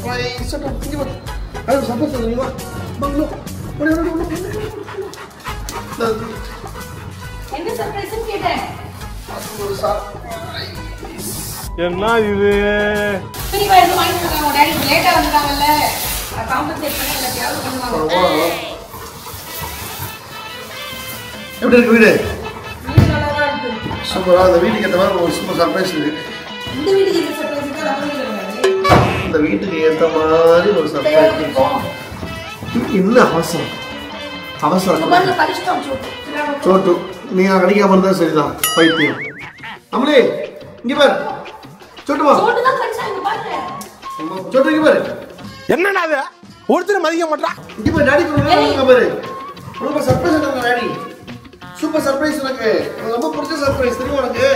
surprise. Ini buat. Ayo sampai sini buat. Bang lu. என்ன surprise கேட்டேன்? ஒரு surprise. என்ன இது? சரி வா இது வாங்கி கொடுங்க. உங்க டாடி லேட்டா வந்தாங்கல்ல. காம்பன்சேட் பண்ணி எல்லாத்தையும் பண்ணுவாங்க. எப்படி இருக்கு வீடு? வீடு நல்லா இருக்கு. சூப்பரா இந்த வீட்டுக்கு ஏத்த மாதிரி ஒரு சூப்பர் சர்ப்ரைஸ் இருக்கு. இந்த வீட்டுக்கு இந்த சர்ப்ரைஸ் தான் நம்ம வீட்டுக்கு. இந்த வீட்டுக்கு ஏத்த மாதிரி ஒரு சர்ப்ரைஸ் இருக்கு. என்ன அவசரம்? அவசரம். வந்து கடிச்சிட்டோம் சோட்டு நீ கடிக்காம இருந்தா சரிதான் பைத்தியம். அமலே இங்க பாரு. சோட்டு வா. சோட்டு தான் கடிச்சாங்க பாருங்க. சோட்டு இங்க பாரு. என்னடா இது? ஒருத்தர் மதிக்க மாட்டறான். இங்க பாரு டாடி சொல்றாங்க பாரு. ரொம்ப சர்ப்ரைஸ் எனக்கு டாடி. சூப்பர் சர்ப்ரைஸ் எனக்கு. ரொம்ப பிடிச்ச சர்ப்ரைஸ் தெரியுமா உனக்கு?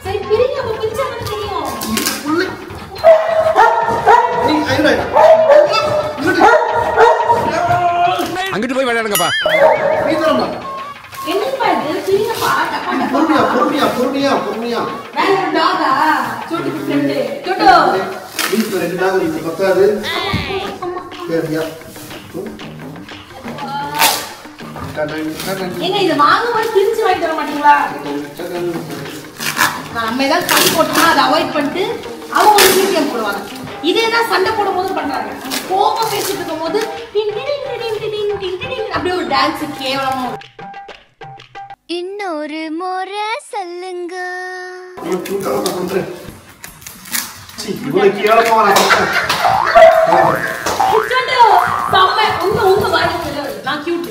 சரி பிரிங்க அப்ப பிரிச்சா எனக்கு தெரியும். புள்ள நீ ஐயா அங்கிட்டு போய் விளையாடுங்கப்பா. நீ தரமா என்ன பாரு பிரிங்கப்பா டப்பா பொறுமையா வேற ஒரு டாகா சோட்டு ஃப்ரெண்ட் சோட்டு வீட்ல ரெண்டு டாக் இருக்கு பத்தாது சரியா ஏங்க இது வாங்கும்போது பிரிச்சு வாங்கி தர மாட்டீங்களா? நம்ம ஏதாவது சண்டை போட்டோம்னா அதை அவாய்ட் பண்ணிட்டு அவங்க ஒரு பிரியம் போடுவாங்க. இதே தான் சண்டை போடும்போது பண்றாங்க. கோபம் பேசிட்டு இருக்கும்போது அப்படியே ஒரு டான்ஸ் கேவலமா இன்னொரு முறை சொல்லுங்க. உங்க வாய்ப்பு நான் கியூட்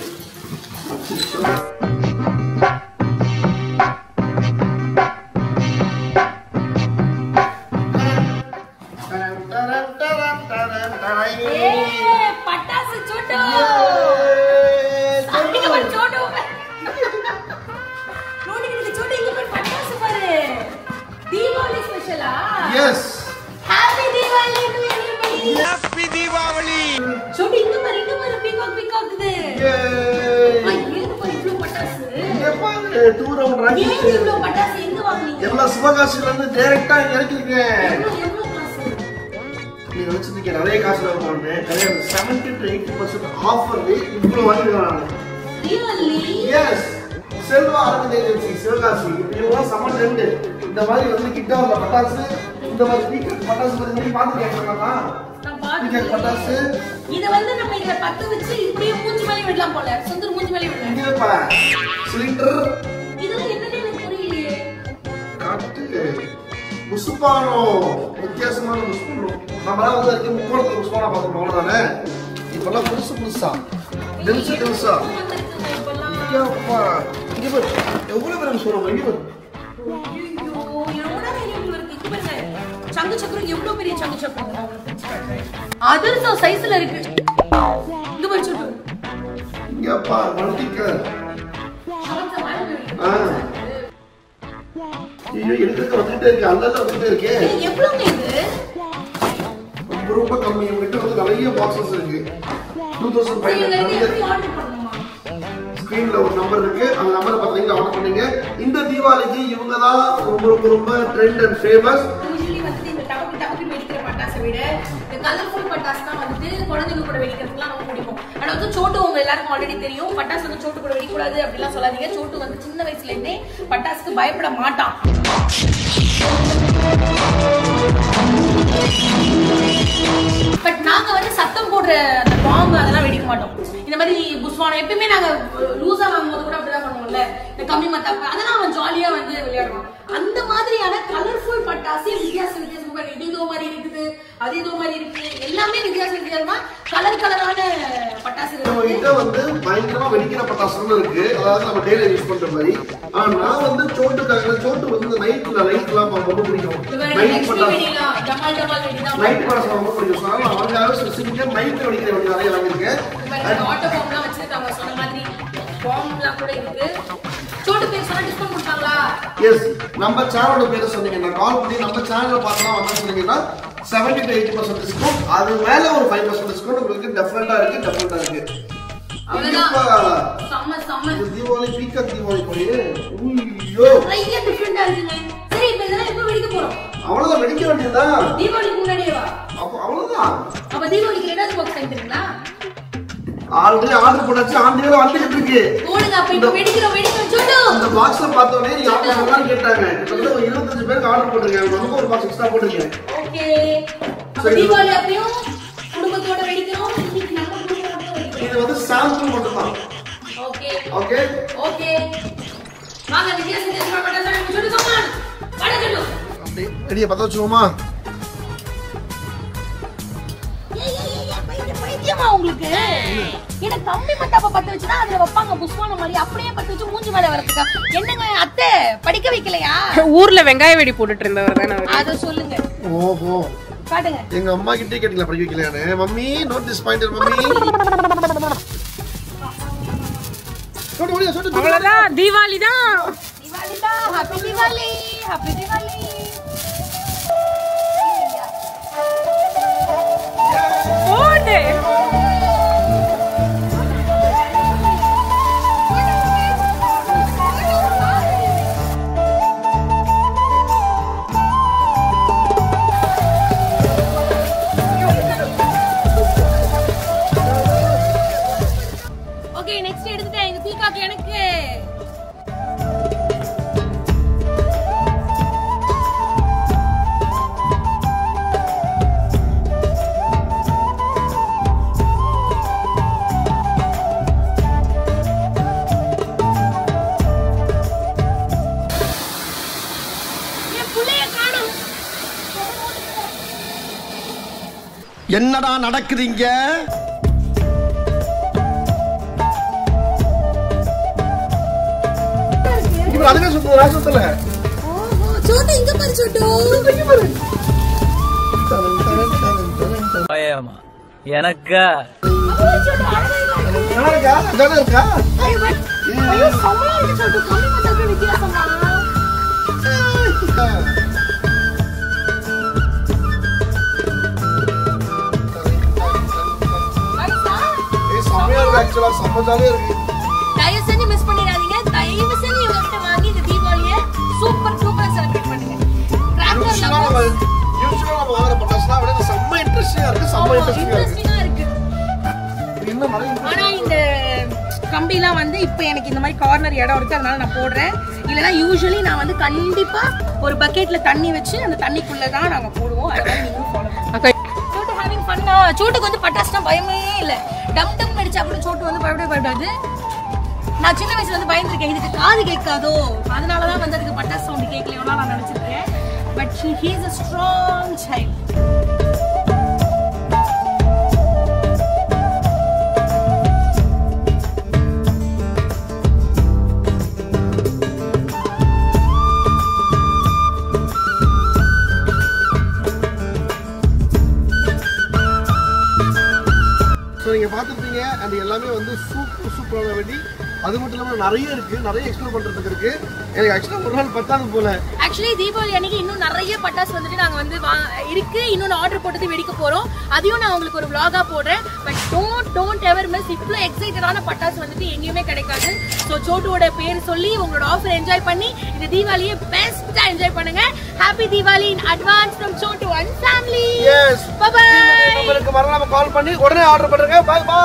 பட்டாசு சோட்டு சோட்டு நோடிக்கு சோட்டு இங்க போய் பட்டாசு பாரு. தீபாவளி ஸ்பெஷலா? Yes happy Deepavali to everybody. Happy Deepavali. Chottu இங்க பாரு பீகாக் இது. ஏய் பாரு இவ்ளோ பட்டாசு. எப்ப தூரம் ராக்கெட் இவ்ளோ பட்டாசு எங்க வாங்குனீங்க? எல்லாம் சிவகாசில இருந்து டைரக்டா இறக்கிருக்கேன். எவ்வளவு காசு? நீ வச்சிருக்க நிறைய காசு வாங்குவானே. நிறைய 70 to 80% ஆஃபர்ல இவ்ளோ வாங்கிடுறாங்க. Really? Yes Selva Aravind agency Sivakasi. இவங்க சமன் ரெண்டு. இந்த மாதிரி வந்து கிட்ட வர பட்டாசு இந்த மாதிரி ஸ்பீக்கர் பட்டாசு மாதிரி பாத்து கேட்கறாங்களா? நான் பாத்து ஸ்பீக்கர் பட்டாசு இத வந்து நம்ம இத பத்த வச்சு இப்படியே மூஞ்சி மேலே விடலாம் போல. சுந்தர் மூஞ்சி மேலே விடலாம். இங்கப்பா சிலிண்டர் இதெல்லாம் என்னன்னு எனக்கு புரியலையே. காட்டு முசுபானோ வித்தியாசமான முசுபானோ. நம்மளா வந்து அதுக்கு முக்கோணத்துல முசுபானா பார்த்துருப்போம் அவ்வளவுதானே. இப்பெல்லாம் புதுசா டெல்சா ஐயோப்பா இங்க பாரு எவ்வளவு பேருக்கு சொல்றோம். இங்க பாரு ஐயோ எவ்வளவு பெரிய இருக்கு. இங்க பாருங்க சங்கு சக்கரம் எவ்வளவு பெரிய சங்கு சக்கரம். அதிர்சம் சைஸ்ல இருக்கு. இங்க பாரு சோட்டு. இங்கப்பா மல்டிகர் ஐயோ எடுத்துக்க வந்துட்டே இருக்கு. அல்லல்ல வந்துட்டே இருக்கே. எவ்வளவு இது? ரொம்ப கம்மி. உங்ககிட்ட வந்து நிறைய பாக்ஸஸ் இருக்கு. 2500 ஆர்டர் பண்ணணுமா? ஸ்கிரீன்ல ஒரு நம்பர் இருக்கு. அந்த நம்பரை பார்த்தீங்கன்னா ஆர்டர் பண்ணுங்க. இந்த தீபாவளிக்கு இவங்க தான் ரொம்ப ட்ரெண்ட் அண்ட் ஃபேமஸ். யூசுவலி வந்து இந்த டபக்கு வெடிக்கிற பட்டாசை விட இந்த கலர்ஃபுல் பட்டாசு தான் வந்து குழந்தைங்க கூட வெடிக்கிறதுலாம் ரொம்ப பிடிக்கும். ஆனா வந்து சோட்டு உங்க எல்லாருக்கும் ஆல்ரெடி தெரியும். பட்டாசு வந்து சோட்டு கூட வெடிக்கூடாது அப்படிலாம் சொல்லாதீங்க. சோட்டு வந்து சின்ன வயசுல இருந்தே பட்டாசுக்கு பயப்பட மாட்டான். பட் நாங்க வந்து சத்தம் போடுற அந்த பாம்பு அதெல்லாம் வெடிக்க மாட்டோம். இந்த மாதிரி புஸ்வானம் எப்பயுமே நாங்க லூசா வாங்கும்போது கூட அப்படிதான் பண்ணுவோம்ல. இந்த கம்மி மத்தாப்பு அதெல்லாம் அவன் ஜாலியா வந்து விளையாடுவான். அந்த மாதிரியான கலர்ஃபுல் பட்டாசு வித்தியாசமா இது இதோ மாதிரி இருக்குது, அது இதோ மாதிரி இருக்கு. எல்லாமே வித்தியாசமா கலரான பட்டாசு இருக்கு. வந்து பயங்கரமா வெடிக்கிற பட்டாசுன்னு இருக்கு. அதாவது நம்ம டெய்லி யூஸ் பண்ற மாதிரி. ஆனா நான் வந்து சோட்டுக்காக சோட்டு வந்து நைட்ல லைட் எல்லாம் ரொம்ப பிடிக்கும். நைட் பட்டாசு நைட் பட்டாசு ரொம்ப பிடிக்கும். அதனால அவங்களுக்காக ஸ்பெசிஃபிக்கா நைட்ல வெடிக்கிற வண்டி நிறைய வாங்கியிருக்கேன். ஆட்டோ பாம்லாம் வச்சிருக்காங்க. சொன்ன மாதிரி பாம்லாம் கூட இருக்கு. சோட்டு பேர் சொன்னா டிஸ்கவுண்ட் கொடுப்பாங்களா? எஸ் நம்ம சேனலோட பேரை சொன்னீங்கன்னா கால் பண்ணி நம்ம சேனலை பார்த்தா வந்து சொன்னீங்கன்னா 70 to 80% டிஸ்கவுண்ட். அது மேல ஒரு 5% டிஸ்கவுண்ட் உங்களுக்கு டெஃபினட்டா இருக்கு. தீபாவளி பீக்கப் தீபாவளி போய் ஐயோ நிறைய டிஃபரெண்டா இருக்குங்க. சரி இப்போ இதெல்லாம் எப்போ வெடிக்க போறோம்? அவ்வளவுதான் வெடிக்க வேண்டியதுதான். தீபாவளிக்கு முன்னாடியே வா. அப்போ அவ்வளவுதான். அப்ப தீபாவளிக்கு ரெண்டாவது பாக்ஸ் வாங்கிட்டீங்களா? ஆல்ரெடி ஆர்டர் போட்டாச்சு, ஆண்டியோட வந்துட்டு இருக்கு. போடுங்க அப்ப இப்ப வெடிக்கிறோம் சொல்லு. அந்த பாக்ஸ்ல பார்த்தோனே யாரோ எல்லாரும் கேட்டாங்க. கிட்டத்தட்ட 25 பேருக்கு ஆர்டர் போட்டுருக்கேன். நமக்கு ஒரு பாக்ஸ் எக்ஸ்ட்ரா போட்டுருக்கேன். ஓகே. அப்ப தீபாவளி அப்பயும் குடும்பத்தோட வெடிக்கிறோம். இன்னைக்கு நம்ம குடும்பத்தோட வெடிக்கிறோம். இது வந்து சாம்பிள் மட்டும் தான். ஓகே. ஓகே. ஓகே. வாங்க வித்தியாசம் தெரியுமா பட்டாசு சொல்லு கமான். வாடா சொல்லு. அப்படியே ரெடியா பத்த வச்சுவோமா? பைத்தியமா உங்களுக்கு? எனக்கு கம்பி மத்தாப்ப பத்த வச்சுனா அதுல வைப்பாங்க புஷ்வான மாதிரி, அப்படியே பத்த வச்சு மூஞ்சி மேல வரதுக்கா? என்னங்க அத்தை படிக்க வைக்கலையா? ஊர்ல வெங்காய வெடி போட்டுட்டு இருந்தவர் தானே அவர். அத சொல்லுங்க. ஓஹோ. காட்டுங்க. எங்க அம்மா கிட்டே கேட்டீங்களா படிக்க வைக்கலையானே? Mummy note this pointer mummy. அவ்வளவுதான், தீபாவளி தான். தீபாவளி தான். ஹாப்பி தீபாவளி. ஹாப்பி தீபாவளி. போடு. ஓகே நெக்ஸ்ட் எடுத்துட்டேன். இந்த பீகாக் எனக்கு. என்னடா நடக்குதுங்க? இப்ப அதுங்க சுத்தல ராசத்துல. ஓஹோ சோட்டு இங்க பாரு சோட்டு. இங்க பாரு. பயமா எனக்கா? நல்லா இருக்கா? நல்லா இருக்கா? ஐயோ சமமா இருக்கு சோட்டு. கம்மி மத்தாப்ப வித்தியாசமா? ஆக்சுவலா சமஜாலே இருக்கு. தயவு செஞ்சு மிஸ் பண்ணிடாதீங்க. தயவு செஞ்சு இவங்ககிட்ட வாங்கி இந்த தீபாவளியை சூப்பர் சூப்பரா செலிப்ரேட் பண்ணுங்க. யூசுவலா நம்ம வாங்குற பட்டாசுலாம் விட செம்ம இன்ட்ரெஸ்டிங்கா இருக்கு. செம்ம இன்ட்ரெஸ்டிங்கா இருக்கு. இன்னும் நிறைய ஆனா இந்த கம்பிலாம் வந்து இப்போ எனக்கு இந்த மாதிரி கார்னர் இடம் இருக்கு, அதனால நான் போடுறேன். இல்லைன்னா யூஸ்வலி நான் வந்து கண்டிப்பா ஒரு பக்கெட்ல தண்ணி வச்சு அந்த தண்ணிக்குள்ள தான் நாங்க போடுவோம். அதனால நீங்களும் ஃபாலோ பண்ணுங்க. சோட்டு ஹேவிங் ஃபன்னா. சோட்டுக்கு வந்து பட்டாசுனா பயமே இல்ல. டம் டம் அடிச்சா கூட சோட்டு வந்து பயப்படாது. நான் சின்ன வயசுல வந்து பயந்துருக்கேன், இதுக்கு காது கேட்காதோ அதனாலதான் வந்து அதுக்கு பட்டாசு சவுண்ட் கேட்கலையோனா நான் நினைச்சிருக்கேன். But he is a strong child. நீங்க பாத்துட்டீங்க. அண்ட் எல்லாமே வந்து சூப்பரான வெடி. அது மட்டும் இல்லாம நிறைய இருக்கு, நிறைய எக்ஸ்ப்ளோர் பண்றதுக்கு இருக்கு. எனக்கு ஆக்சுவலா ஒரு நாள் பத்தாது போல. ஆக்சுவலி தீபாவளி அன்னைக்கு இன்னும் நிறைய பட்டாசு வந்துட்டு நாங்க வந்து இருக்கு. இன்னொன்னு ஆர்டர் போட்டு வெடிக்க போறோம். அதையும் நான் உங்களுக்கு ஒரு vlog-ஆ போடுறேன். But don't ever miss. இவ்வளவு எக்ஸைட்டடான பட்டாசு வந்துட்டு எங்கேயுமே கிடைக்காது. ஸோ சோட்டுவோட பேர் சொல்லி உங்களோட ஆஃபர் என்ஜாய் பண்ணி இந்த தீபாவளியை பெஸ்டா என்ஜாய் பண்ணுங்க. Happy Deepavali in advance from Chottu and family. Yes. Bye bye. உங்களுக்கு மறக்காம கால் பண்ணி உடனே ஆர்டர் பண்ணுங்க. Bye by.